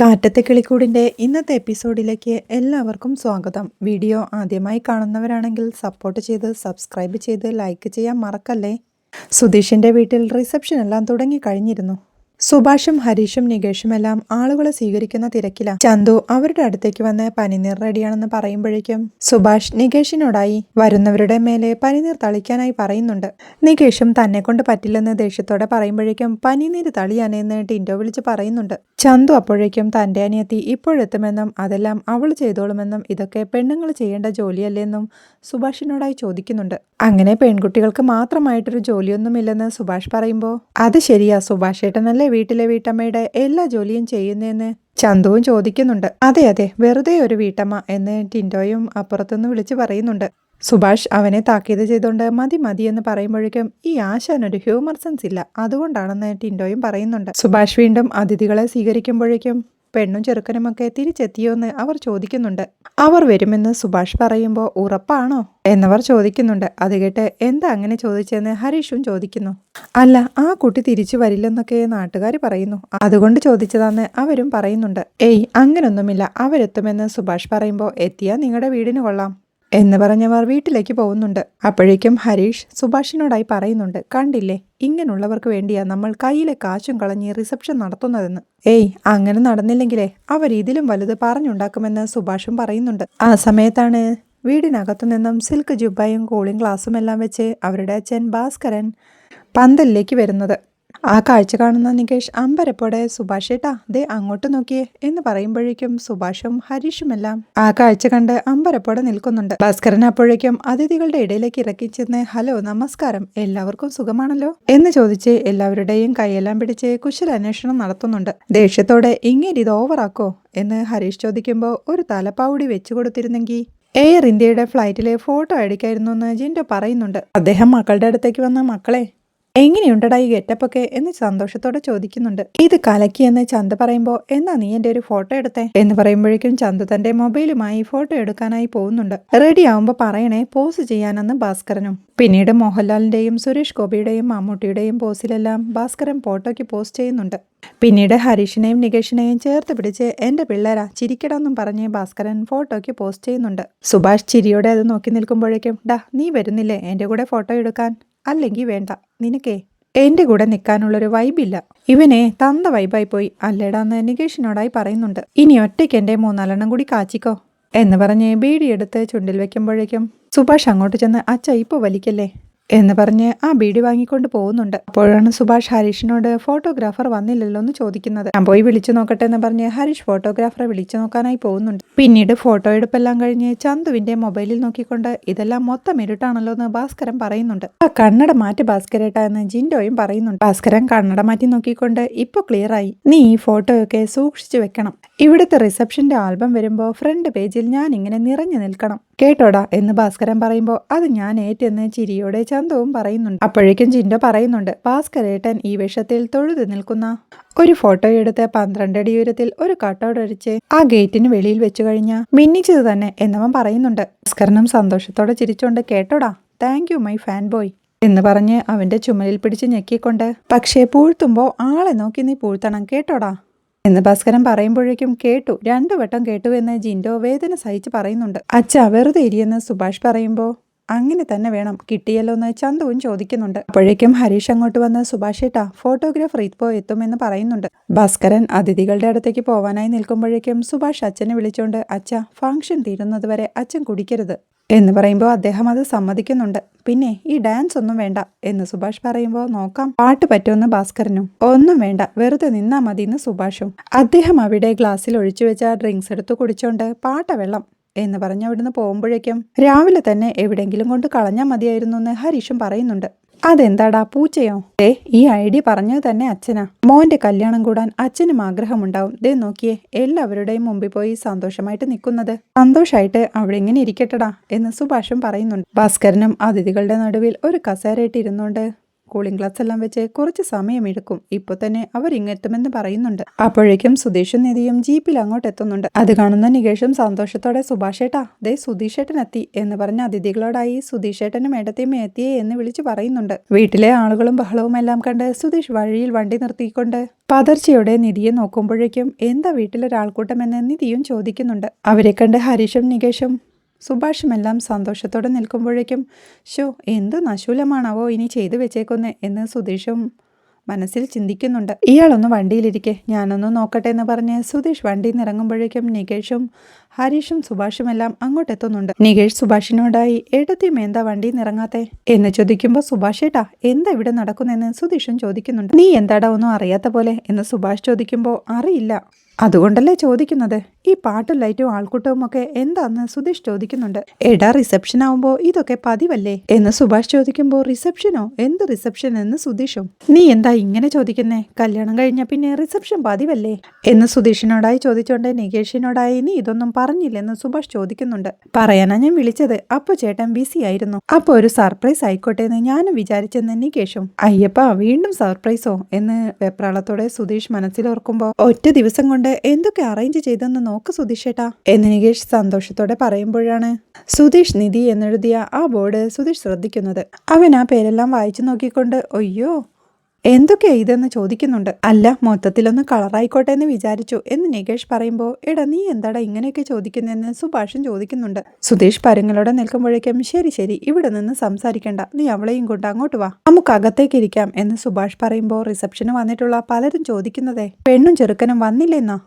കാറ്റത്തെ കിളിക്കൂടിൻ്റെ ഇന്നത്തെ എപ്പിസോഡിലേക്ക് എല്ലാവർക്കും സ്വാഗതം. വീഡിയോ ആദ്യമായി കാണുന്നവരാണെങ്കിൽ സപ്പോർട്ട് ചെയ്ത് സബ്സ്ക്രൈബ് ചെയ്ത് ലൈക്ക് ചെയ്യാൻ മറക്കല്ലേ. സുധീഷിൻ്റെ വീട്ടിൽ റിസപ്ഷൻ എല്ലാം തുടങ്ങി കഴിഞ്ഞിരുന്നു. സുഭാഷും ഹരീഷും നികേഷുമെല്ലാം ആളുകളെ സ്വീകരിക്കുന്ന തിരക്കിലാണ്. ചന്തു അവരുടെ അടുത്തേക്ക് വന്ന് പനിനീർ റെഡിയാണെന്ന് പറയുമ്പോഴേക്കും സുഭാഷ് നികേഷിനോടായി വരുന്നവരുടെ മേലെ പനിനീർ തളിക്കാനായി പറയുന്നുണ്ട്. നികേഷും തന്നെ കൊണ്ട് പറ്റില്ലെന്ന് ദേഷ്യത്തോടെ പറയുമ്പോഴേക്കും പനിനീര് തളിയാനെന്ന് ടിൻഡോ വിളിച്ച് പറയുന്നുണ്ട്. ചന്തു അപ്പോഴേക്കും തൻ്റെ അനിയത്തി ഇപ്പോഴെത്തുമെന്നും അതെല്ലാം അവൾ ചെയ്തോളുമെന്നും ഇതൊക്കെ പെണ്ണുങ്ങൾ ചെയ്യേണ്ട ജോലിയല്ലേന്നും സുഭാഷിനോടായി ചോദിക്കുന്നുണ്ട്. അങ്ങനെ പെൺകുട്ടികൾക്ക് മാത്രമായിട്ടൊരു ജോലിയൊന്നുമില്ലെന്ന് സുഭാഷ് പറയുമ്പോൾ അത് ശരിയാ, സുഭാഷ് ഏട്ടനല്ലേ വീട്ടിലെ വീട്ടമ്മയുടെ എല്ലാ ജോലിയും ചെയ്യുന്നതെന്ന് ചന്തുവും ചോദിക്കുന്നുണ്ട്. അതെ അതെ, വെറുതെ ഒരു വീട്ടമ്മ എന്ന് ടിൻഡോയും അപ്പുറത്തുനിന്ന് വിളിച്ച് പറയുന്നുണ്ട്. സുഭാഷ് അവനെ താക്കീത് ചെയ്തുകൊണ്ട് മതി മതി എന്ന് പറയുമ്പോഴേക്കും ഈ ആശാനൊരു ഹ്യൂമർ സെൻസ് ഇല്ല, അതുകൊണ്ടാണെന്ന് ടിൻഡോയും പറയുന്നുണ്ട്. സുഭാഷ് വീണ്ടും അതിഥികളെ സ്വീകരിക്കുമ്പോഴേക്കും പെണ്ണും ചെറുക്കനുമൊക്കെ തിരിച്ചെത്തിയോന്ന് അവർ ചോദിക്കുന്നുണ്ട്. അവർ വരുമെന്ന് സുഭാഷ് പറയുമ്പോൾ ഉറപ്പാണോ എന്നവർ ചോദിക്കുന്നുണ്ട്. അത് കേട്ട് എന്താ അങ്ങനെ ചോദിച്ചെന്ന് ഹരീഷും ചോദിക്കുന്നു. അല്ല, ആ കുട്ടി തിരിച്ചു വരില്ലെന്നൊക്കെ നാട്ടുകാർ പറയുന്നു, അതുകൊണ്ട് ചോദിച്ചതാന്ന് അവരും പറയുന്നുണ്ട്. ഏയ് അങ്ങനൊന്നുമില്ല, അവരെത്തുമെന്ന് സുഭാഷ് പറയുമ്പോൾ എത്തിയാ നിങ്ങളുടെ വീടിന് കൊള്ളാം എന്ന് പറഞ്ഞവർ വീട്ടിലേക്ക് പോകുന്നുണ്ട്. അപ്പോഴേക്കും ഹരീഷ് സുഭാഷിനോടായി പറയുന്നുണ്ട്, കണ്ടില്ലേ, ഇങ്ങനെയുള്ളവർക്ക് വേണ്ടിയാ നമ്മൾ കയ്യിലെ കാശും കളഞ്ഞ് റിസപ്ഷൻ നടത്തുന്നതെന്ന്. ഏയ് അങ്ങനെ നടന്നില്ലെങ്കിലേ അവർ ഇതിലും വലുത് പറഞ്ഞുണ്ടാക്കുമെന്ന് സുഭാഷും പറയുന്നുണ്ട്. ആ സമയത്താണ് വീടിനകത്തു നിന്നും സിൽക്ക് ജുബയും കൂളിംഗ് ഗ്ലാസും എല്ലാം വെച്ച് അവരുടെ അച്ഛൻ ഭാസ്കരൻ പന്തലിലേക്ക് വരുന്നത്. ആ കാഴ്ച കാണുന്ന നികേഷ് അമ്പരപ്പോടെ സുഭാഷ് ഏട്ടാ ദേ അങ്ങോട്ട് നോക്കിയേ എന്ന് പറയുമ്പോഴേക്കും സുഭാഷും ഹരീഷുമെല്ലാം ആ കാഴ്ച കണ്ട് അമ്പരപ്പോടെ നിൽക്കുന്നുണ്ട്. ഭാസ്കരൻ അപ്പോഴേക്കും അതിഥികളുടെ ഇടയിലേക്ക് ഇറക്കി ചെന്ന് ഹലോ നമസ്കാരം, എല്ലാവർക്കും സുഖമാണല്ലോ എന്ന് ചോദിച്ച് എല്ലാവരുടെയും കൈയെല്ലാം പിടിച്ച് കുശലാന്വേഷണം നടത്തുന്നുണ്ട്. ദേഷ്യത്തോടെ ഇങ്ങനെ ഇത് ഓവറാക്കോ എന്ന് ഹരീഷ് ചോദിക്കുമ്പോൾ ഒരു തലപ്പാവുടി വെച്ചു കൊടുത്തിരുന്നെങ്കിൽ എയർ ഇന്ത്യയുടെ ഫ്ലൈറ്റിലെ ഫോട്ടോ എടുക്കായിരുന്നു എന്ന് ജിൻഡോ പറയുന്നുണ്ട്. അദ്ദേഹം മക്കളുടെ അടുത്തേക്ക് വന്ന മക്കളെ എങ്ങനെയുണ്ടടാ ഈ ഗെറ്റപ്പൊക്കെ എന്ന് സന്തോഷത്തോടെ ചോദിക്കുന്നുണ്ട്. ഇത് കലക്കിയെന്ന് ചന്ത പറയുമ്പോൾ എന്നാ നീ എൻ്റെ ഒരു ഫോട്ടോ എടുത്തേ എന്ന് പറയുമ്പോഴേക്കും ചന്ത തന്റെ മൊബൈലുമായി ഫോട്ടോ എടുക്കാനായി പോകുന്നുണ്ട്. റെഡി ആവുമ്പോൾ പറയണേ പോസ് ചെയ്യാനെന്ന് ഭാസ്കരനും. പിന്നീട് മോഹൻലാലിന്റെയും സുരേഷ് ഗോപിയുടെയും മമ്മൂട്ടിയുടെയും പോസിലെല്ലാം ഭാസ്കരൻ ഫോട്ടോയ്ക്ക് പോസ്റ്റ് ചെയ്യുന്നുണ്ട്. പിന്നീട് ഹരീഷിനെയും നികേഷിനെയും ചേർത്ത് പിടിച്ച് എൻ്റെ പിള്ളേരാ ചിരിക്കണമെന്നും പറഞ്ഞ് ഭാസ്കരൻ ഫോട്ടോയ്ക്ക് പോസ്റ്റ് ചെയ്യുന്നുണ്ട്. സുഭാഷ് ചിരിയോടെ അത് നോക്കി നിൽക്കുമ്പോഴേക്കും ഡാ നീ വരുന്നില്ലേ എൻ്റെ കൂടെ ഫോട്ടോ എടുക്കാൻ, അല്ലെങ്കിൽ വേണ്ട, നിനക്കേ എൻ്റെ കൂടെ നിൽക്കാനുള്ളൊരു വൈബില്ല, ഇവനെ തന്ത വൈബായി പോയി അല്ലേടാന്ന് നികേഷിനോടായി പറയുന്നുണ്ട്. ഇനി ഒറ്റയ്ക്ക് എൻ്റെ 3-4 കൂടി കാച്ചിക്കോ എന്ന് പറഞ്ഞ് ബീഡിയെടുത്ത് ചുണ്ടിൽ വെക്കുമ്പോഴേക്കും സുഭാഷ് അങ്ങോട്ട് ചെന്ന് അച്ഛ ഇപ്പോൾ വലിക്കല്ലേ എന്ന് പറഞ്ഞ് ആ ബീഡി വാങ്ങിക്കൊണ്ട് പോകുന്നുണ്ട്. അപ്പോഴാണ് സുഭാഷ് ഹരീഷിനോട് ഫോട്ടോഗ്രാഫർ വന്നില്ലല്ലോ എന്ന് ചോദിക്കുന്നത്. ഞാൻ പോയി വിളിച്ചു നോക്കട്ടെ എന്ന് പറഞ്ഞ് ഹരീഷ് ഫോട്ടോഗ്രാഫറെ വിളിച്ചു നോക്കാനായി പോകുന്നുണ്ട്. പിന്നീട് ഫോട്ടോ എടുപ്പെല്ലാം കഴിഞ്ഞ് ചന്തുവിന്റെ മൊബൈലിൽ നോക്കിക്കൊണ്ട് ഇതെല്ലാം മൊത്തം ഇരുട്ടാണല്ലോ എന്ന് ഭാസ്കരൻ പറയുന്നുണ്ട്. ആ കണ്ണട മാറ്റി ഭാസ്കരേട്ട എന്ന് ജിൻഡോയും പറയുന്നുണ്ട്. ഭാസ്കരൻ കണ്ണട മാറ്റി നോക്കിക്കൊണ്ട് ഇപ്പൊ ക്ലിയറായി, നീ ഈ ഫോട്ടോയൊക്കെ സൂക്ഷിച്ചു വെക്കണം, ഇവിടുത്തെ റിസപ്ഷന്റെ ആൽബം വരുമ്പോൾ ഫ്രണ്ട് പേജിൽ ഞാൻ ഇങ്ങനെ നിറഞ്ഞു നിൽക്കണം കേട്ടോടാ എന്ന് ഭാസ്കരൻ പറയുമ്പോൾ അത് ഞാൻ ഏറ്റെന്ന് ചിരിയോടെ ചന്തവും പറയുന്നുണ്ട്. അപ്പോഴേക്കും ജിൻഡോ പറയുന്നുണ്ട്, ഭാസ്കരേട്ടൻ ഈ വേഷത്തിൽ തൊഴുതു നിൽക്കുന്ന ഒരു ഫോട്ടോ എടുത്ത് 12 അടി ഉയരത്തിൽ ഒരു കട്ടൗട്ട് അടിച്ച് ആ ഗേറ്റിന് വെളിയിൽ വെച്ചു കഴിഞ്ഞാൽ മിന്നിച്ചത് തന്നെ എന്നവൻ പറയുന്നുണ്ട്. ഭാസ്കരനും സന്തോഷത്തോടെ ചിരിച്ചോണ്ട് കേട്ടോടാ, thank you my fan boy എന്ന് പറഞ്ഞ് അവന്റെ ചുമലിൽ പിടിച്ച് ഞെക്കിക്കൊണ്ട് പക്ഷേ പൂഴ്ത്തുമ്പോൾ ആളെ നോക്കി നീ പൂഴ്ത്തണം കേട്ടോടാ എന്ന് ഭാസ്കരൻ പറയുമ്പോഴേക്കും കേട്ടു, 2 വട്ടം കേട്ടു എന്ന് ജിൻഡോ വേദന സഹിച്ച് പറയുന്നുണ്ട്. അച്ഛാ വെറുതെ ഇരിയെന്ന് സുഭാഷ് പറയുമ്പോൾ അങ്ങനെ തന്നെ വേണം, കിട്ടിയല്ലോ എന്ന് ചന്തുവും ചോദിക്കുന്നുണ്ട്. അപ്പോഴേക്കും ഹരീഷ് അങ്ങോട്ട് വന്ന് സുഭാഷ് ഏട്ടാ ഫോട്ടോഗ്രാഫർ ഇപ്പോൾ എത്തുമെന്ന് പറയുന്നുണ്ട്. ഭാസ്കരൻ അതിഥികളുടെ അടുത്തേക്ക് പോവാനായി നിൽക്കുമ്പോഴേക്കും സുഭാഷ് അച്ഛനെ വിളിച്ചോണ്ട് അച്ഛാ ഫംഗ്ഷൻ തീരുന്നത് വരെ അച്ഛൻ കുടിക്കരുത് എന്ന് പറയുമ്പോൾ അദ്ദേഹം അത് സമ്മതിക്കുന്നുണ്ട്. പിന്നെ ഈ ഡാൻസ് ഒന്നും വേണ്ട എന്ന് സുഭാഷ് പറയുമ്പോൾ നോക്കാം, പാട്ട് പറ്റുമെന്ന് ഭാസ്കരനും. ഒന്നും വേണ്ട, വെറുതെ നിന്നാ മതി എന്ന് സുഭാഷും. അദ്ദേഹം അവിടെ ഗ്ലാസ്സിൽ ഒഴിച്ചു വെച്ച ഡ്രിങ്ക്സ് എടുത്ത് കുടിച്ചോണ്ട് പാട്ട വെള്ളം എന്ന് പറഞ്ഞ് അവിടുന്ന് പോകുമ്പോഴേക്കും രാവിലെ തന്നെ എവിടെയെങ്കിലും കൊണ്ട് കളഞ്ഞാൽ മതിയായിരുന്നു എന്ന് ഹരീഷും പറയുന്നുണ്ട്. അതെന്താടാ പൂച്ചയോ? ഈ ഐഡിയ പറഞ്ഞത് തന്നെ അച്ഛനാ, മോന്റെ കല്യാണം കൂടാൻ അച്ഛനും ആഗ്രഹമുണ്ടാവും, ദേ നോക്കിയേ എല്ലാവരുടെയും മുമ്പിൽ പോയി സന്തോഷമായിട്ട് നിൽക്കുന്നത്, സന്തോഷമായിട്ട് അവിടെ ഇങ്ങനെ ഇരിക്കട്ടടാ എന്ന് സുഭാഷും പറയുന്നുണ്ട്. ഭാസ്കരനും അതിഥികളുടെ നടുവിൽ ഒരു കസേരയിട്ട് ഇരുന്നുകൊണ്ട് കൂളിംഗ് ഗ്ലാസ് എല്ലാം വെച്ച് കുറച്ച് സമയമെടുക്കും. ഇപ്പൊ തന്നെ അവർ ഇങ്ങെത്തുമെന്ന് പറയുന്നുണ്ട്. അപ്പോഴേക്കും സുധീഷും നിധിയും ജീപ്പിൽ അങ്ങോട്ട് എത്തുന്നുണ്ട്. അത് കാണുന്ന നികേഷും സന്തോഷത്തോടെ സുഭാഷേട്ടാ ദേ സുധീഷേട്ടൻ എത്തി എന്ന് പറഞ്ഞ അതിഥികളോടായി സുധീഷേട്ടനും ഏട്ടത്തിയും എത്തിയേ എന്ന് വിളിച്ചു പറയുന്നുണ്ട്. വീട്ടിലെ ആളുകളും ബഹളവും എല്ലാം കണ്ട് സുധീഷ് വഴിയിൽ വണ്ടി നിർത്തിക്കൊണ്ട് പതർച്ചയോടെ നിധിയെ നോക്കുമ്പോഴേക്കും എന്താ വീട്ടിലൊരാൾക്കൂട്ടമെന്ന് നിധിയും ചോദിക്കുന്നുണ്ട്. അവരെ കണ്ട് ഹരീഷും നികേഷും സുഭാഷുമെല്ലാം സന്തോഷത്തോടെ നിൽക്കുമ്പോഴേക്കും എന്ത് നശൂലമാണാവോ ഇനി ചെയ്തു വെച്ചേക്കുന്നേ എന്ന് സുധീഷും മനസ്സിൽ ചിന്തിക്കുന്നുണ്ട്. ഇയാളൊന്ന് വണ്ടിയിലിരിക്കെ ഞാനൊന്ന് നോക്കട്ടെ എന്ന് പറഞ്ഞ് സുധീഷ് വണ്ടിയിൽ നിന്ന് ഇറങ്ങുമ്പോഴേക്കും നികേഷും ഹരീഷും സുഭാഷുമെല്ലാം അങ്ങോട്ടെത്തുന്നുണ്ട്. നികേഷ് സുഭാഷിനോടായി ഏട്ടത്തിയും എന്താ വണ്ടിയിൽ നിന്ന് ഇറങ്ങാത്തെ എന്ന് ചോദിക്കുമ്പോൾ സുഭാഷേട്ടാ എന്താ ഇവിടെ നടക്കുന്നെന്ന് സുധീഷും ചോദിക്കുന്നുണ്ട്. നീ എന്താടാ ഒന്നും അറിയാത്ത പോലെ എന്ന് സുഭാഷ് ചോദിക്കുമ്പോൾ അറിയില്ല, അതുകൊണ്ടല്ലേ ചോദിക്കുന്നത്. ഈ പാട്ടും ലൈറ്റും ആൾക്കൂട്ടവും ഒക്കെ എന്താന്ന് സുധീഷ് ചോദിക്കുന്നുണ്ട്. എടാ റിസപ്ഷൻ ആവുമ്പോ ഇതൊക്കെ പതിവല്ലേ എന്ന് സുഭാഷ് ചോദിക്കുമ്പോൾ റിസപ്ഷനോ എന്ത് റിസപ്ഷൻ എന്ന് സുധീഷും. നീ എന്താ ഇങ്ങനെ ചോദിക്കുന്നേ, കല്യാണം കഴിഞ്ഞ പിന്നെ റിസപ്ഷൻ പതിവല്ലേ എന്ന് സുധീഷിനോടായി ചോദിച്ചോണ്ട് നികേഷിനോടായി നീ ഇതൊന്നും പറഞ്ഞില്ലെന്ന് സുഭാഷ് ചോദിക്കുന്നുണ്ട്. പറയാനാ ഞാൻ വിളിച്ചത്, അപ്പൊ ചേട്ടൻ ബിസി ആയിരുന്നു, അപ്പൊ ഒരു സർപ്രൈസ് ആയിക്കോട്ടെ എന്ന് ഞാനും വിചാരിച്ചെന്ന് നികേഷും. അയ്യപ്പാ വീണ്ടും സർപ്രൈസോ എന്ന് വെപ്രാളത്തോടെ സുധീഷ് മനസ്സിലോർക്കുമ്പോ ഒറ്റ ദിവസം കൊണ്ട് എന്തൊക്കെ അറേഞ്ച് ചെയ്തെന്ന് നോക്ക് സുധീഷേട്ടാ എന്ന് നികേഷ് സന്തോഷത്തോടെ പറയുമ്പോഴാണ് സുധീഷ് നിധി എന്നെഴുതിയ ആ ബോർഡ് സുധീഷ് ശ്രദ്ധിക്കുന്നത്. അവൻ ആ പേരെല്ലാം വായിച്ചു നോക്കിക്കൊണ്ട് അയ്യോ എന്തൊക്കെയാ ഇതെന്ന് ചോദിക്കുന്നുണ്ട്. അല്ല മൊത്തത്തിലൊന്ന് കളറായിക്കോട്ടെ എന്ന് വിചാരിച്ചു എന്ന് നികേഷ് പറയുമ്പോൾ എടാ നീ എന്താടാ ഇങ്ങനെയൊക്കെ ചോദിക്കുന്നതെന്ന് സുഭാഷും ചോദിക്കുന്നുണ്ട്. സുധീഷ് പരങ്ങളോടെ നിൽക്കുമ്പോഴേക്കും ശരി ഇവിടെ നിന്ന് സംസാരിക്കണ്ട, നീ അവളെയും കൊണ്ട് അങ്ങോട്ട് വാ, നമുക്ക് അകത്തേക്ക് ഇരിക്കാം എന്ന് സുഭാഷ് പറയുമ്പോൾ റിസപ്ഷന് വന്നിട്ടുള്ള പലരും ചോദിക്കുന്നതേ പെണ്ണും ചെറുക്കനും വന്നില്ലെന്നാ.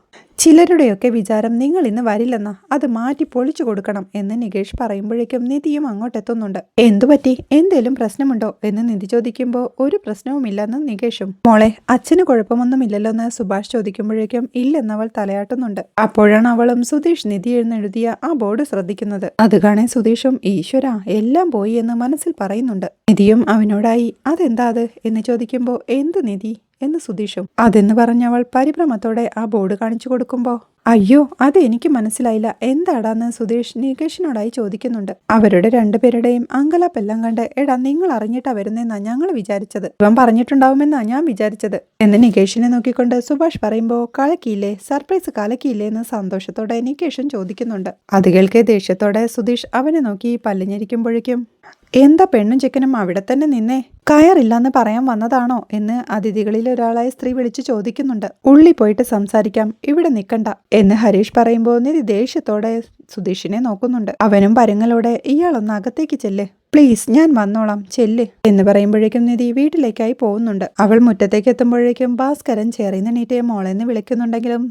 ചിലരുടെയൊക്കെ വിചാരം നിങ്ങൾ ഇന്ന് വരില്ലെന്നാ, അത് മാറ്റി പൊളിച്ചു കൊടുക്കണം എന്ന് നികേഷ് പറയുമ്പോഴേക്കും നിധിയും അങ്ങോട്ടെത്തുന്നുണ്ട്. എന്തുപറ്റി, എന്തേലും പ്രശ്നമുണ്ടോ എന്ന് നിധി ചോദിക്കുമ്പോൾ ഒരു പ്രശ്നവുമില്ലെന്ന് നികേഷും. മോളെ അച്ഛന് കുഴപ്പമൊന്നുമില്ലല്ലോ എന്ന് സുഭാഷ് ചോദിക്കുമ്പോഴേക്കും ഇല്ലെന്നവൾ തലയാട്ടുന്നുണ്ട്. അപ്പോഴാണ് അവളും സുധീഷ് നിധി എന്നെഴുതിയ ആ ബോർഡ് ശ്രദ്ധിക്കുന്നത്. അത് കാണേ സുധീഷും ഈശ്വര എല്ലാം പോയി എന്ന് മനസ്സിൽ പറയുന്നുണ്ട്. നിധിയും അവനോടായി അതെന്താ അത് എന്ന് ചോദിക്കുമ്പോൾ എന്ത് നിധി എന്ന് സുധീഷും. അതെന്ന് പറഞ്ഞവൾ പരിഭ്രമത്തോടെ ആ ബോർഡ് കാണിച്ചു കൊടുക്കുമ്പോ അയ്യോ അത് എനിക്ക് മനസ്സിലായില്ല, എന്താടാന്ന് സുധീഷ് നികേഷിനോടായി ചോദിക്കുന്നുണ്ട്. അവരുടെ രണ്ടുപേരുടെയും അങ്കലാപ്പെല്ലാം കണ്ട് എടാ നിങ്ങൾ അറിഞ്ഞിട്ടാ വരുന്നെന്നാ ഞങ്ങൾ വിചാരിച്ചത്, ഇവൻ പറഞ്ഞിട്ടുണ്ടാവുമെന്നാ ഞാൻ വിചാരിച്ചത് എന്ന് നികേഷിനെ നോക്കിക്കൊണ്ട് സുഭാഷ് പറയുമ്പോ കലക്കിയില്ലേ, സർപ്രൈസ് കലക്കിയില്ലേ എന്ന് സന്തോഷത്തോടെ നികേഷും ചോദിക്കുന്നുണ്ട്. അത് കേൾക്കെ ദേഷ്യത്തോടെ സുധീഷ് അവനെ നോക്കി പല്ലിഞ്ഞിരിക്കുമ്പോഴേക്കും എന്താ പെണ്ണും ചെക്കനും അവിടെ തന്നെ നിന്നേ, കയറില്ലാന്ന് പറയാൻ വന്നതാണോ എന്ന് അതിഥികളിൽ ഒരാളായ സ്ത്രീ വിളിച്ചു ചോദിക്കുന്നുണ്ട്. ഉള്ളി പോയിട്ട് സംസാരിക്കാം, ഇവിടെ നിൽക്കണ്ട എന്ന് ഹരീഷ് പറയുമ്പോൾ നിധി ദേഷ്യത്തോടെ സുധീഷിനെ നോക്കുന്നുണ്ട്. അവനും പരങ്ങളോടെ ഇയാളൊന്ന് അകത്തേക്ക് ചെല്ല് പ്ലീസ്, ഞാൻ വന്നോളാം ചെല്ല് എന്ന് പറയുമ്പോഴേക്കും നിധി വീട്ടിലേക്കായി പോകുന്നുണ്ട്. അവൾ മുറ്റത്തേക്ക് എത്തുമ്പോഴേക്കും ഭാസ്കരൻ ചേറിന്ന് നീറ്റേ മോളെന്ന് വിളിക്കുന്നുണ്ടെങ്കിലും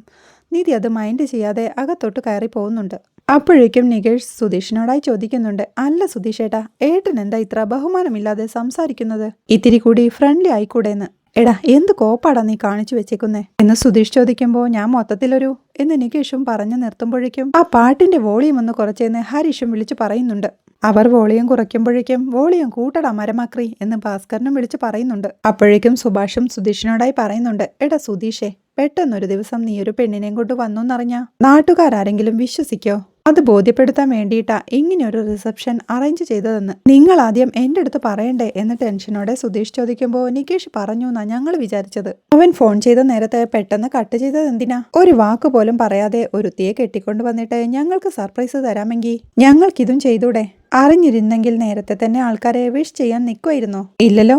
നിധി അത് മൈൻഡ് ചെയ്യാതെ അകത്തോട്ട് കയറി പോകുന്നുണ്ട്. അപ്പോഴേക്കും നികേഷ് സുധീഷിനോടായി ചോദിക്കുന്നുണ്ട്. അല്ല സുധീഷേട്ടാ ഏട്ടൻ എന്താ ഇത്ര ബഹുമാനമില്ലാതെ സംസാരിക്കുന്നത്, ഇത്തിരി കൂടി ഫ്രണ്ട്ലി ആയിക്കൂടെന്ന്. എടാ എന്ത് കോപ്പാടാ നീ കാണിച്ചു വെച്ചേക്കുന്നേ എന്ന് സുധീഷ് ചോദിക്കുമ്പോൾ ഞാൻ മൊത്തത്തിലൊരു എന്ന് നികേഷും പറഞ്ഞു നിർത്തുമ്പോഴേക്കും ആ പാട്ടിന്റെ വോളിയം ഒന്ന് കുറച്ചെന്ന് ഹരീഷും വിളിച്ചു പറയുന്നുണ്ട്. അവർ വോളിയം കുറയ്ക്കുമ്പോഴേക്കും വോളിയം കൂട്ടടാ മരമാക്രി എന്ന് ഭാസ്കരനും വിളിച്ചു പറയുന്നുണ്ട്. അപ്പോഴേക്കും സുഭാഷും സുധീഷിനോടായി പറയുന്നുണ്ട്. എടാ സുധീഷേ പെട്ടെന്നൊരു ദിവസം നീ ഒരു പെണ്ണിനെയും കൊണ്ട് വന്നോന്നറിഞ്ഞാ നാട്ടുകാരെങ്കിലും വിശ്വസിക്കോ? അത് ബോധ്യപ്പെടുത്താൻ വേണ്ടിയിട്ടാ ഇങ്ങനെയൊരു റിസപ്ഷൻ അറേഞ്ച് ചെയ്തതെന്ന് നിങ്ങൾ ആദ്യം എൻ്റെ അടുത്ത് പറയണ്ടേ എന്ന് ടെൻഷനോടെ സുധീഷ് ചോദിക്കുമ്പോൾ നികേഷ് പറഞ്ഞു എന്നാ ഞങ്ങൾ വിചാരിച്ചത്. അവൻ ഫോൺ ചെയ്ത നേരത്തെ പെട്ടെന്ന് കട്ട് ചെയ്തത് എന്തിനാ? ഒരു വാക്ക് പോലും പറയാതെ ഒരുത്തിയെ കെട്ടിക്കൊണ്ട് വന്നിട്ട് ഞങ്ങൾക്ക് സർപ്രൈസ് തരാമെങ്കിൽ ഞങ്ങൾക്കിതും ചെയ്തൂടെ? അറിഞ്ഞിരുന്നെങ്കിൽ നേരത്തെ തന്നെ ആൾക്കാരെ വിഷ് ചെയ്യാൻ നിൽക്കുമായിരുന്നോ? ഇല്ലല്ലോ,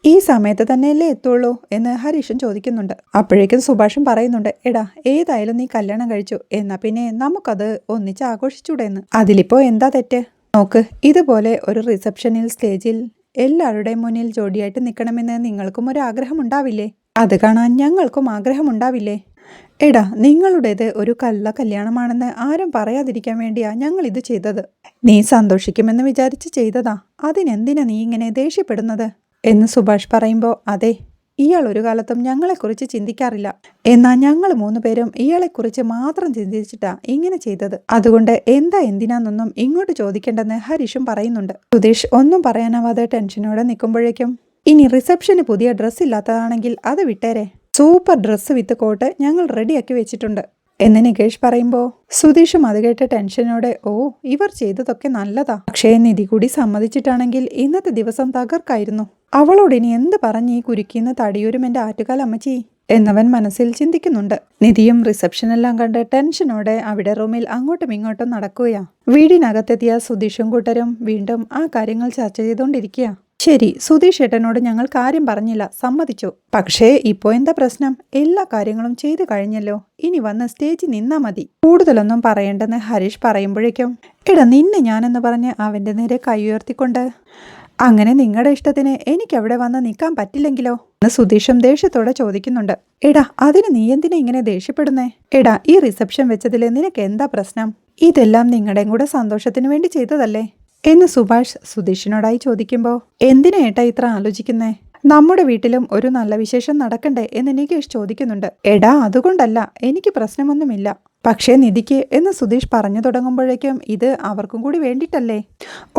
ഈ സമയത്ത് തന്നെയല്ലേ എത്തുള്ളൂ എന്ന് ഹരീഷും ചോദിക്കുന്നുണ്ട്. അപ്പോഴേക്കും സുഭാഷും പറയുന്നുണ്ട്. എടാ ഏതായാലും നീ കല്യാണം കഴിച്ചു, എന്നാ പിന്നെ നമുക്കത് ഒന്നിച്ച് ആഘോഷിച്ചൂടെന്ന്. അതിലിപ്പോ എന്താ തെറ്റ്? നോക്ക്, ഇതുപോലെ ഒരു റിസപ്ഷനിൽ സ്റ്റേജിൽ എല്ലാവരുടെയും മുന്നിൽ ജോഡിയായിട്ട് നിൽക്കണമെന്ന് നിങ്ങൾക്കും ഒരു ആഗ്രഹം ഉണ്ടാവില്ലേ? അത് കാണാൻ ഞങ്ങൾക്കും ആഗ്രഹമുണ്ടാവില്ലേ? എടാ നിങ്ങളുടേത് ഒരു കല്യാണമാണെന്ന് ആരും പറയാതിരിക്കാൻ വേണ്ടിയാ ഞങ്ങൾ ഇത് ചെയ്തത്. നീ സന്തോഷിക്കുമെന്ന് വിചാരിച്ച് ചെയ്തതാ, അതിനെന്തിനാ നീ ഇങ്ങനെ ദേഷ്യപ്പെടുന്നത് എന്ന് സുഭാഷ് പറയുമ്പോൾ അതെ, ഇയാൾ ഒരു കാലത്തും ഞങ്ങളെക്കുറിച്ച് ചിന്തിക്കാറില്ല, എന്നാൽ ഞങ്ങൾ 3 പേരും ഇയാളെക്കുറിച്ച് മാത്രം ചിന്തിച്ചിട്ടാ ഇങ്ങനെ ചെയ്തത്. അതുകൊണ്ട് എന്തിനാന്നൊന്നും ഇങ്ങോട്ട് ചോദിക്കേണ്ടെന്ന് ഹരീഷും പറയുന്നുണ്ട്. സുധീഷ് ഒന്നും പറയാനാവാതെ ടെൻഷനോടെ നിൽക്കുമ്പോഴേക്കും ഇനി റിസപ്ഷന് പുതിയ ഡ്രസ്സ് ഇല്ലാത്തതാണെങ്കിൽ അത് വിട്ടേരെ, സൂപ്പർ ഡ്രസ്സ് വിത്ത് കോട്ട് ഞങ്ങൾ റെഡിയാക്കി വെച്ചിട്ടുണ്ട് എന്ന് നികേഷ് പറയുമ്പോൾ സുധീഷും അത് കേട്ട ടെൻഷനോടെ ഓ ഇവർ ചെയ്തതൊക്കെ നല്ലതാ, പക്ഷേ നിധി കൂടി സമ്മതിച്ചിട്ടാണെങ്കിൽ ഇന്നത്തെ ദിവസം തകർക്കായിരുന്നു. അവളോട് ഇനി എന്ത് പറഞ്ഞ് ഈ കുരുക്കിന്ന് തടിയൂരും എൻ്റെ ആറ്റുകാൽ അമ്മച്ചി എന്നവൻ മനസ്സിൽ ചിന്തിക്കുന്നുണ്ട്. നിധിയും റിസപ്ഷനെല്ലാം കണ്ട് ടെൻഷനോടെ അവിടെ റൂമിൽ അങ്ങോട്ടും ഇങ്ങോട്ടും നടക്കുകയാ. വീടിനകത്തെത്തിയ സുധീഷും കൂട്ടരും വീണ്ടും ആ കാര്യങ്ങൾ ചർച്ച ചെയ്തുകൊണ്ടിരിക്കുക. ശരി, സുധീഷ് ഏട്ടനോട് ഞങ്ങൾ കാര്യം പറഞ്ഞില്ല, സമ്മതിച്ചു. പക്ഷേ ഇപ്പോ എന്താ പ്രശ്നം? എല്ലാ കാര്യങ്ങളും ചെയ്തു കഴിഞ്ഞല്ലോ, ഇനി വന്ന് സ്റ്റേജിൽ നിന്നാ മതി. കൂടുതലൊന്നും പറയേണ്ടെന്ന് ഹരീഷ് പറയുമ്പോഴേക്കും എടാ നിന്നെ ഞാനെന്ന് പറഞ്ഞ് അവന്റെ നേരെ കൈ ഉയർത്തിക്കൊണ്ട് അങ്ങനെ നിങ്ങളുടെ ഇഷ്ടത്തിന് എനിക്ക് അവിടെ വന്ന് നിൽക്കാൻ പറ്റില്ലെങ്കിലോ എന്ന് സുധീഷും ദേഷ്യത്തോടെ ചോദിക്കുന്നുണ്ട്. എടാ അതിന് നീ എന്തിനാ ഇങ്ങനെ ദേഷ്യപ്പെടുന്നേ? എടാ ഈ റിസപ്ഷൻ വെച്ചതിൽ നിനക്ക് എന്താ പ്രശ്നം? ഇതെല്ലാം നിങ്ങളുടെയും കൂടെ സന്തോഷത്തിന് വേണ്ടി ചെയ്തതല്ലേ എന്ന് സുഭാഷ് സുധീഷിനോടായി ചോദിക്കുമ്പോൾ എന്തിനാ ഏട്ടാ ഇത്ര ആലോചിക്കുന്നേ? നമ്മുടെ വീട്ടിലും ഒരു നല്ല വിശേഷം നടക്കണ്ടേ എന്ന് നികേഷ് ചോദിക്കുന്നുണ്ട്. എടാ അതുകൊണ്ടല്ല, എനിക്ക് പ്രശ്നമൊന്നുമില്ല. പക്ഷേ നിധിക്ക് എന്ന് സുധീഷ് പറഞ്ഞു തുടങ്ങുമ്പോഴേക്കും ഇത് അവർക്കും കൂടി വേണ്ടിയിട്ടല്ലേ?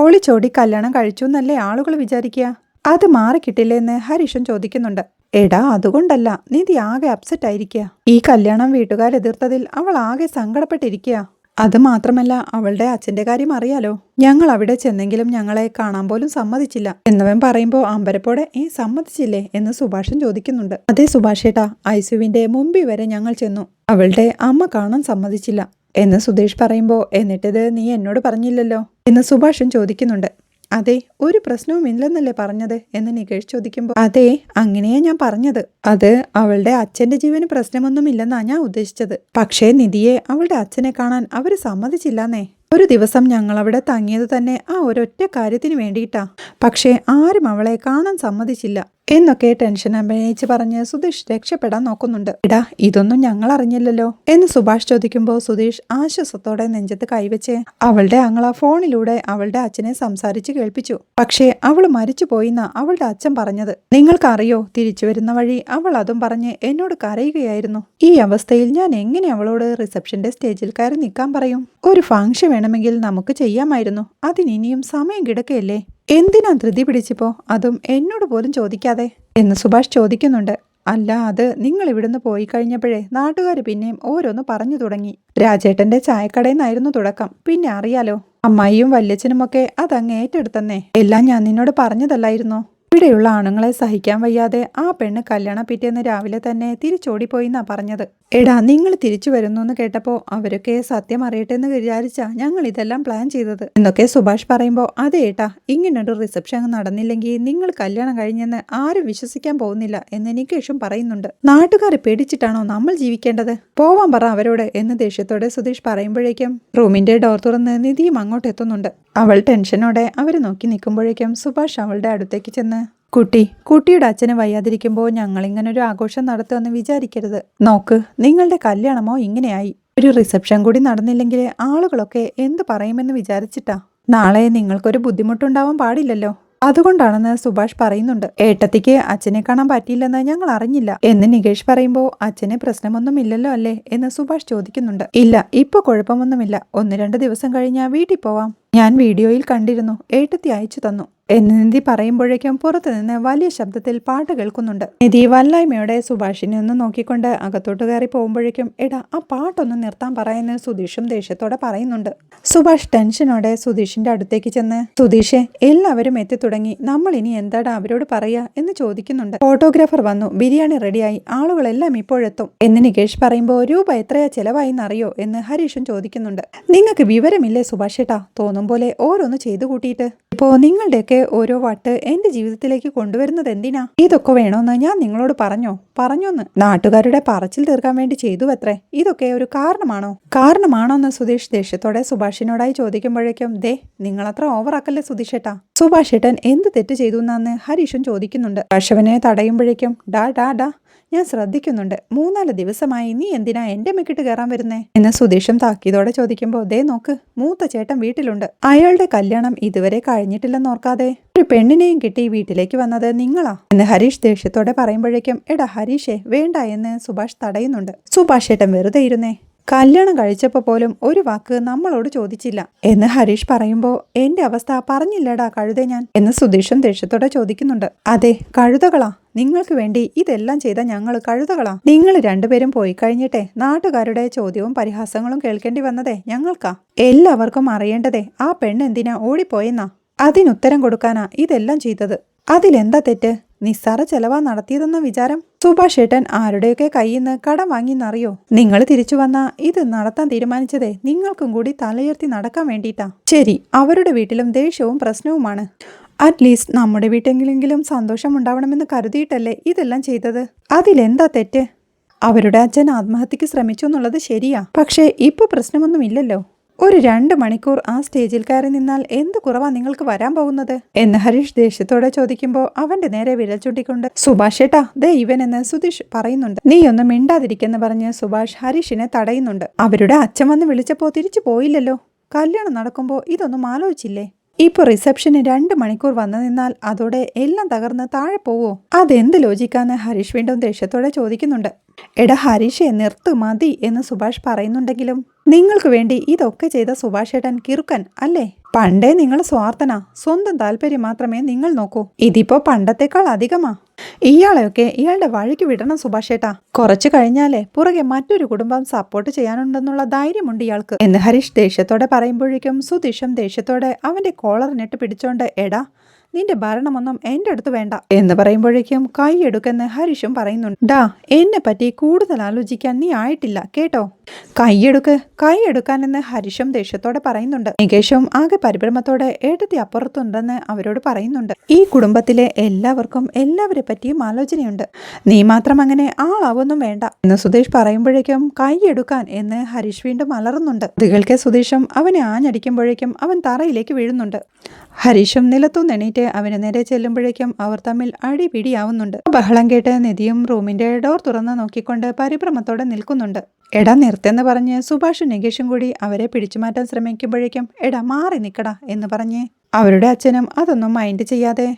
ഒളിച്ചോടി കല്യാണം കഴിച്ചു എന്നല്ലേ ആളുകൾ വിചാരിക്കുക? അത് മാറിക്കിട്ടില്ലേ എന്ന് ഹരീഷൻ ചോദിക്കുന്നുണ്ട്. എടാ അതുകൊണ്ടല്ല, നിധി ആകെ അപ്സെറ്റ് ആയിരിക്കുക. ഈ കല്യാണം വീട്ടുകാരെതിർത്തതിൽ അവൾ ആകെ സങ്കടപ്പെട്ടിരിക്കുക. അത് മാത്രമല്ല അവളുടെ അച്ഛൻ്റെ കാര്യം അറിയാലോ. ഞങ്ങൾ അവിടെ ചെന്നെങ്കിലും ഞങ്ങളെ കാണാൻ പോലും സമ്മതിച്ചില്ല എന്നവൻ പറയുമ്പോൾ അമ്പരപ്പോടെ സമ്മതിച്ചില്ലേ എന്ന് സുഭാഷൻ ചോദിക്കുന്നുണ്ട്. അതെ സുഭാഷേട്ടാ, ഐസുവിന്റെ മുമ്പിൽ വരെ ഞങ്ങൾ ചെന്നു, അവളുടെ അമ്മ കാണാൻ സമ്മതിച്ചില്ല എന്ന് സുധീഷ് പറയുമ്പോൾ എന്നിട്ടിത് നീ എന്നോട് പറഞ്ഞില്ലല്ലോ എന്ന് സുഭാഷൻ ചോദിക്കുന്നുണ്ട്. അതെ, ഒരു പ്രശ്നവും ഇല്ലെന്നല്ലേ പറഞ്ഞത് എന്ന് നികേഷ് ചോദിക്കുമ്പോൾ അതെ അങ്ങനെയാ ഞാൻ പറഞ്ഞത്. അത് അവളുടെ അച്ഛന്റെ ജീവന് പ്രശ്നമൊന്നുമില്ലെന്നാ ഞാൻ ഉദ്ദേശിച്ചത്. പക്ഷേ നിധിയെ അവളുടെ അച്ഛനെ കാണാൻ അവര് സമ്മതിച്ചില്ലാന്നേ. ഒരു ദിവസം ഞങ്ങൾ അവിടെ തങ്ങിയത് തന്നെ ആ ഒരൊറ്റ കാര്യത്തിന് വേണ്ടിയിട്ടാ. പക്ഷേ ആരും അവളെ കാണാൻ സമ്മതിച്ചില്ല എന്നൊക്കെ ടെൻഷൻ അഭിനയിച്ച് പറഞ്ഞ് സുധീഷ് രക്ഷപ്പെടാൻ നോക്കുന്നുണ്ട്. എടാ ഇതൊന്നും ഞങ്ങൾ അറിഞ്ഞില്ലല്ലോ എന്ന് സുഭാഷ് ചോദിക്കുമ്പോൾ സുധീഷ് ആശ്വാസത്തോടെ നെഞ്ചത്ത് കൈവച്ച് അവളുടെ ആങ്ങള ഫോണിലൂടെ അവളുടെ അച്ഛനെ സംസാരിച്ച് കേൾപ്പിച്ചു. പക്ഷേ അവള് മരിച്ചു പോയിന്നാ അവളുടെ അച്ഛൻ പറഞ്ഞത്. നിങ്ങൾക്കറിയോ, തിരിച്ചു വരുന്ന വഴി അവൾ അതും പറഞ്ഞ് എന്നോട് കരയുകയായിരുന്നു. ഈ അവസ്ഥയിൽ ഞാൻ എങ്ങനെ അവളോട് റിസപ്ഷന്റെ സ്റ്റേജിൽ കയറി നിൽക്കാൻ പറയും? ഒരു ഫംഗ്ഷൻ വേണമെങ്കിൽ നമുക്ക് ചെയ്യാമായിരുന്നു, അതിനിയും സമയം കിടക്കയല്ലേ? എന്തിനാ ധൃതി പിടിച്ചിപ്പോ, അതും എന്നോട് പോലും ചോദിക്കാതെ എന്ന് സുഭാഷ് ചോദിക്കുന്നുണ്ട്. അല്ല, അത് നിങ്ങൾ ഇവിടുന്ന് പോയി കഴിഞ്ഞപ്പോഴേ നാട്ടുകാർ പിന്നെയും ഓരോന്ന് പറഞ്ഞു തുടങ്ങി. രാജേട്ടന്റെ ചായക്കടയിൽ നിന്നായിരുന്നു തുടക്കം, പിന്നെ അറിയാലോ അമ്മായിയും വല്യച്ഛനുമൊക്കെ അതങ്ങ് ഏറ്റെടുത്തന്നേ. എല്ലാം ഞാൻ നിന്നോട് പറഞ്ഞതല്ലായിരുന്നോ? ഇവിടെയുള്ള ആണുങ്ങളെ സഹിക്കാൻ വയ്യാതെ ആ പെണ്ണ് കല്യാണ പിറ്റേന്ന് രാവിലെ തന്നെ തിരിച്ചോടിപ്പോയിന്നാ പറഞ്ഞത്. എടാ നിങ്ങൾ തിരിച്ചു വരുന്നു എന്ന് കേട്ടപ്പോ അവരൊക്കെ സത്യം അറിയട്ടെ എന്ന് വിചാരിച്ചാ ഞങ്ങൾ ഇതെല്ലാം പ്ലാൻ ചെയ്തത് എന്നൊക്കെ സുഭാഷ് പറയുമ്പോൾ അതെ ഏട്ടാ, ഇങ്ങനൊരു റിസപ്ഷൻ നടന്നില്ലെങ്കിൽ നിങ്ങൾ കല്യാണം കഴിഞ്ഞെന്ന് ആരും വിശ്വസിക്കാൻ പോകുന്നില്ല എന്ന് നികേഷും പറയുന്നുണ്ട്. നാട്ടുകാരെ പേടിച്ചിട്ടാണോ നമ്മൾ ജീവിക്കേണ്ടത്? പോവാൻ പറ അവരോട് എന്ന് ദേഷ്യത്തോടെ സുധീഷ് പറയുമ്പോഴേക്കും റൂമിന്റെ ഡോർ തുറന്ന് നിധിയും അങ്ങോട്ട് എത്തുന്നുണ്ട്. അവൾ ടെൻഷനോടെ അവരെ നോക്കി നിൽക്കുമ്പോഴേക്കും സുഭാഷ് അവളുടെ അടുത്തേക്ക് ചെന്ന് കുട്ടിയുടെ അച്ഛന് വയ്യാതിരിക്കുമ്പോൾ ഞങ്ങളിങ്ങനൊരു ആഘോഷം നടത്തുമെന്ന് വിചാരിക്കരുത്. നോക്ക്, നിങ്ങളുടെ കല്യാണമോ ഇങ്ങനെയായി. ഒരു റിസപ്ഷൻ കൂടി നടന്നില്ലെങ്കിൽ ആളുകളൊക്കെ എന്ത് പറയുമെന്ന് വിചാരിച്ചിട്ടാ? നാളെ നിങ്ങൾക്കൊരു ബുദ്ധിമുട്ടുണ്ടാവാൻ പാടില്ലല്ലോ, അതുകൊണ്ടാണെന്ന് സുഭാഷ് പറയുന്നുണ്ട്. ഏട്ടത്തിക്ക് അച്ഛനെ കാണാൻ പറ്റിയില്ലെന്ന് ഞങ്ങൾ അറിഞ്ഞില്ല എന്ന് നികേഷ് പറയുമ്പോൾ അച്ഛന് പ്രശ്നമൊന്നുമില്ലല്ലോ അല്ലേ എന്ന് സുഭാഷ് ചോദിക്കുന്നുണ്ട്. ഇല്ല, ഇപ്പൊ കുഴപ്പമൊന്നുമില്ല, 1-2 ദിവസം കഴിഞ്ഞാൽ വീട്ടിൽ പോവാം. ഞാൻ വീഡിയോയിൽ കണ്ടിരുന്നു, ഏട്ടത്തി അയച്ചു തന്നു എന്ന് നിധി പറയുമ്പോഴേക്കും പുറത്തുനിന്ന് വലിയ ശബ്ദത്തിൽ പാട്ട് കേൾക്കുന്നുണ്ട്. നിധി വല്ലായ്മയോടെ സുഭാഷിനെ ഒന്ന് നോക്കിക്കൊണ്ട് അകത്തോട്ട് കയറി പോകുമ്പോഴേക്കും എടാ ആ പാട്ടൊന്ന് നിർത്താൻ പറയുന്ന സുധീഷും ദേഷ്യത്തോടെ പറയുന്നുണ്ട്. സുഭാഷ് ടെൻഷനോടെ സുധീഷിന്റെ അടുത്തേക്ക് ചെന്ന് സുധീഷെ എല്ലാവരും എത്തി തുടങ്ങി, നമ്മൾ ഇനി എന്താടാ അവരോട് പറയാ എന്ന് ചോദിക്കുന്നുണ്ട്. ഫോട്ടോഗ്രാഫർ വന്നു, ബിരിയാണി റെഡിയായി, ആളുകളെല്ലാം ഇപ്പോഴെത്തും എന്ന് നികേഷ് പറയുമ്പോൾ രൂപ എത്രയാ ചെലവായി എന്നറിയോ എന്ന് ഹരീഷും ചോദിക്കുന്നുണ്ട്. നിങ്ങൾക്ക് വിവരമില്ലേ സുഭാഷേട്ടാ, തോന്നും പോലെ ഓരോന്ന് ചെയ്തു കൂട്ടിയിട്ട് ഇപ്പോ നിങ്ങളുടെയൊക്കെ ഓരോ വട്ട് എന്റെ ജീവിതത്തിലേക്ക് കൊണ്ടുവരുന്നത് എന്തിനാ? ഇതൊക്കെ വേണോന്ന് ഞാൻ നിങ്ങളോട് പറഞ്ഞോന്ന് നാട്ടുകാരുടെ പറച്ചിൽ തീർക്കാൻ വേണ്ടി ചെയ്തുവത്രേ. ഇതൊക്കെ ഒരു കാരണമാണോന്ന് സുധീഷ് ദേഷ്യത്തോടെ സുഭാഷിനോടായി ചോദിക്കുമ്പോഴേക്കും ദേ നിങ്ങളത്ര ഓവറാക്കല്ലേ സുധീഷേട്ടാ, സുഭാഷേട്ടൻ എന്ത് തെറ്റ് ചെയ്തു എന്നാന്ന് ഹരീഷും ചോദിക്കുന്നുണ്ട്. കർഷവനെ തടയുമ്പോഴേക്കും ഡാ ഞാൻ ശ്രദ്ധിക്കുന്നുണ്ട്, 3-4 ദിവസമായി നീ എന്തിനാ എന്റെ മെക്കിട്ട് കയറാൻ വരുന്നേ എന്ന് സുധീഷും താക്കീതോടെ ചോദിക്കുമ്പോൾ ദേ നോക്ക്, മൂത്ത ചേട്ടൻ വീട്ടിലുണ്ട്, അയാളുടെ കല്യാണം ഇതുവരെ കഴിഞ്ഞിട്ടില്ലെന്നോർക്കാതെ ഒരു പെണ്ണിനെയും കിട്ടി വീട്ടിലേക്ക് വന്നത് നിങ്ങളാ എന്ന് ഹരീഷ് ദേഷ്യത്തോടെ പറയുമ്പോഴേക്കും എടാ ഹരീഷേ വേണ്ട എന്ന് സുഭാഷ് തടയുന്നുണ്ട്. സുഭാഷ് ഏട്ടൻ വെറുതെ ഇരുന്നേ, കല്യാണം കഴിച്ചപ്പോ പോലും ഒരു വാക്ക് നമ്മളോട് ചോദിച്ചില്ല എന്ന് ഹരീഷ് പറയുമ്പോൾ എന്റെ അവസ്ഥ പറഞ്ഞില്ലടാ കഴുതേ ഞാൻ എന്ന് സുധീഷും ദേഷ്യത്തോടെ ചോദിക്കുന്നുണ്ട്. അതെ കഴുതകളാ, നിങ്ങൾക്ക് വേണ്ടി ഇതെല്ലാം ചെയ്ത ഞങ്ങൾ കഴുതകളാ. നിങ്ങൾ രണ്ടുപേരും പോയി കഴിഞ്ഞിട്ടെ നാട്ടുകാരുടെ ചോദ്യവും പരിഹാസങ്ങളും കേൾക്കേണ്ടി വന്നതേ ഞങ്ങൾക്കാ. എല്ലാവർക്കും അറിയേണ്ടതേ ആ പെണ്ണ് എന്തിനാ ഓടിപ്പോയെന്നാ, അതിനുത്തരം കൊടുക്കാനാ ഇതെല്ലാം ചെയ്തത്. അതിലെന്താ തെറ്റ്? നിസ്സാര ചെലവാ നടത്തിയതെന്ന വിചാരം. സുഭാഷ് ഏട്ടൻ ആരുടെയൊക്കെ കയ്യിൽ നിന്ന് കടം വാങ്ങിയെന്നറിയോ? നിങ്ങൾ തിരിച്ചു വന്നാ ഇത് നടത്താൻ തീരുമാനിച്ചതേ നിങ്ങൾക്കും കൂടി തലയുയർത്തി നടക്കാൻ വേണ്ടിയിട്ടാ. ശരി, അവരുടെ വീട്ടിലും ദേഷ്യവും പ്രശ്നവുമാണ്. അറ്റ്ലീസ്റ്റ് നമ്മുടെ വീട്ടിലെങ്കിലും സന്തോഷം ഉണ്ടാവണമെന്ന് കരുതിയിട്ടല്ലേ ഇതെല്ലാം ചെയ്തത്. അതിലെന്താ തെറ്റ്? അവരുടെ അച്ഛൻ ആത്മഹത്യക്ക് ശ്രമിച്ചു എന്നുള്ളത് ശരിയാ. പക്ഷേ ഇപ്പൊ പ്രശ്നമൊന്നുമില്ലല്ലോ. ഒരു 2 മണിക്കൂർ ആ സ്റ്റേജിൽ കയറി നിന്നാൽ എന്ത് കുറവാ നിങ്ങൾക്ക് വരാൻ പോകുന്നത് എന്ന് ഹരീഷ് ദേഷ്യത്തോടെ ചോദിക്കുമ്പോൾ അവന്റെ നേരെ വിരൽ ചൂണ്ടിക്കൊണ്ട് സുഭാഷ് ഏട്ടാ ദേ ഇവൻ എന്ന് സുധീഷ് പറയുന്നുണ്ട്. നീ ഒന്നും മിണ്ടാതിരിക്കെന്ന് പറഞ്ഞ് സുഭാഷ് ഹരീഷിനെ തടയുന്നുണ്ട്. അവരുടെ അച്ഛൻ വന്ന് വിളിച്ചപ്പോ തിരിച്ചു പോയില്ലല്ലോ. കല്യാണം നടക്കുമ്പോൾ ഇതൊന്നും ആലോചിച്ചില്ലേ? ഇപ്പൊ റിസപ്ഷന് 2 മണിക്കൂർ വന്നു നിന്നാൽ അതോടെ എല്ലാം തകർന്ന് താഴെ പോവോ? അതെന്ത് ലോജിക്കാന്ന് ഹരീഷ് വീണ്ടും ദേഷ്യത്തോടെ ചോദിക്കുന്നുണ്ട്. എടാ ഹരീഷെ നിർത്ത് മതി എന്ന് സുഭാഷ് പറയുന്നുണ്ടെങ്കിലും നിങ്ങൾക്ക് വേണ്ടി ഇതൊക്കെ ചെയ്ത സുഭാഷ് ഏട്ടൻ കിറുക്കൻ അല്ലേ? പണ്ടേ നിങ്ങൾ സ്വാർത്ഥനാ. സ്വന്തം താല്പര്യം മാത്രമേ നിങ്ങൾ നോക്കൂ. ഇതിപ്പോ പണ്ടത്തെക്കാൾ അധികമാ. ഇയാളെയൊക്കെ ഇയാളുടെ വഴിക്ക് വിടണം സുഭാഷ് ഏട്ടാ. കുറച്ചു കഴിഞ്ഞാലേ പുറകെ മറ്റൊരു കുടുംബം സപ്പോർട്ട് ചെയ്യാനുണ്ടെന്നുള്ള ധൈര്യമുണ്ട് ഇയാൾക്ക് എന്ന് ഹരീഷ് ദേഷ്യത്തോടെ പറയുമ്പോഴേക്കും സുധീഷും ദേഷ്യത്തോടെ അവന്റെ കോളറിനിട്ട് പിടിച്ചോണ്ട് എടാ നിന്റെ ഭരണമൊന്നും എന്റെ അടുത്ത് വേണ്ട എന്ന് പറയുമ്പോഴേക്കും കൈയെടുക്കെന്ന് ഹരീഷും പറയുന്നുണ്ട്. ഡാ എന്നെ പറ്റി കൂടുതൽ ആലോചിക്കാൻ നീ ആയിട്ടില്ല കേട്ടോ. കൈയെടുക്കാനെന്ന് ഹരീഷും ദേഷ്യത്തോടെ പറയുന്നുണ്ട്. നികേഷും ആകെ പരിഭ്രമത്തോടെ ഏട്ടത്തി അപ്പുറത്തുണ്ടെന്ന് അവരോട് പറയുന്നുണ്ട്. ഈ കുടുംബത്തിലെ എല്ലാവർക്കും എല്ലാവരെ പറ്റിയും ആലോചനയുണ്ട്. നീ മാത്രം അങ്ങനെ ആളാവൊന്നും വേണ്ട എന്ന് സുധീഷ് പറയുമ്പോഴേക്കും കൈയെടുക്കാൻ എന്ന് ഹരീഷ് വീണ്ടും അലറുന്നുണ്ട്. അതുകൾക്ക് സുധീഷും അവനെ ആഞ്ഞടിക്കുമ്പോഴേക്കും അവൻ തറയിലേക്ക് വീഴുന്നുണ്ട്. ഹരീഷും നിലത്തുനിന്ന് എണീറ്റ് അവന് നേരെ ചെല്ലുമ്പോഴേക്കും അവർ തമ്മിൽ അടിപിടിയാവുന്നുണ്ട്. ബഹളം കേട്ട് നിധിയും റൂമിന്റെ ഡോർ തുറന്ന് നോക്കിക്കൊണ്ട് പരിഭ്രമത്തോടെ നിൽക്കുന്നുണ്ട്. എടാ നിർത്തേന്ന് പറഞ്ഞ് സുഭാഷും നികേഷും കൂടി അവരെ പിടിച്ചു മാറ്റാൻ ശ്രമിക്കുമ്പോഴേക്കും എടാ മാറി നിക്കടാ എന്ന് പറഞ്ഞ് അവരുടെ അച്ഛനും അതൊന്നും മൈൻഡ് ചെയ്യാതെ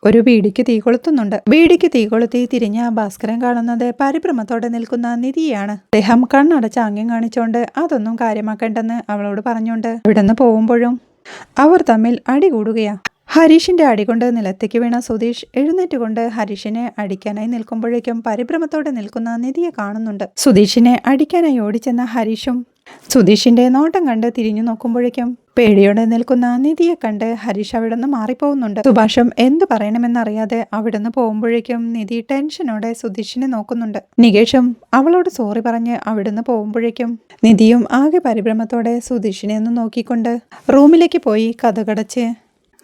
ഒരു ബീഡിക്ക് തീ കൊളുത്തുന്നുണ്ട്. ബീഡിക്ക് തീ കൊളുത്തി തിരിഞ്ഞ ഭാസ്കരൻ കാണുന്നത് പരിഭ്രമത്തോടെ നിൽക്കുന്ന നിധിയാണ്. അദ്ദേഹം കണ്ണടച്ച് ആംഗ്യം കാണിച്ചോണ്ട് അതൊന്നും കാര്യമാക്കേണ്ടെന്ന് അവളോട് പറഞ്ഞുകൊണ്ട് അവിടുന്ന് പോകുമ്പോഴും അവർ തമ്മിൽ അടി കൂടുകയാ. ഹരീഷിന്റെ അടികൊണ്ട് നിലത്തേക്ക് വീണ സുധീഷ് എഴുന്നേറ്റുകൊണ്ട് ഹരീഷിനെ അടിക്കാനായി നിൽക്കുമ്പോഴേക്കും പരിഭ്രമത്തോടെ നിൽക്കുന്ന നിധിയെ കാണുന്നുണ്ട്. സുധീഷിനെ അടിക്കാനായി ഓടിച്ചെന്ന ഹരീഷും സുധീഷിന്റെ നോട്ടം കണ്ട് തിരിഞ്ഞു നോക്കുമ്പോഴേക്കും പേടിയോടെ നിൽക്കുന്ന നിധിയെ കണ്ട് ഹരീഷ് അവിടുന്ന് മാറിപ്പോകുന്നുണ്ട്. സുഭാഷും എന്ത് പറയണമെന്നറിയാതെ അവിടുന്ന് പോകുമ്പോഴേക്കും നിധി ടെൻഷനോടെ സുധീഷിനെ നോക്കുന്നുണ്ട്. നികേഷും അവളോട് സോറി പറഞ്ഞ് അവിടുന്ന് പോകുമ്പോഴേക്കും നിധിയും ആകെ പരിഭ്രമത്തോടെ സുധീഷിനെ ഒന്ന് നോക്കിക്കൊണ്ട് റൂമിലേക്ക് പോയി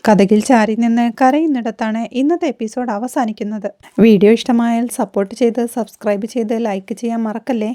കഥകിൽ ചാരി നിന്ന് കരയുന്നിടത്താണ് ഇന്നത്തെ എപ്പിസോഡ് അവസാനിക്കുന്നത്. വീഡിയോ ഇഷ്ടമായാൽ സപ്പോർട്ട് ചെയ്ത് സബ്സ്ക്രൈബ് ചെയ്ത് ലൈക്ക് ചെയ്യാൻ മറക്കല്ലേ.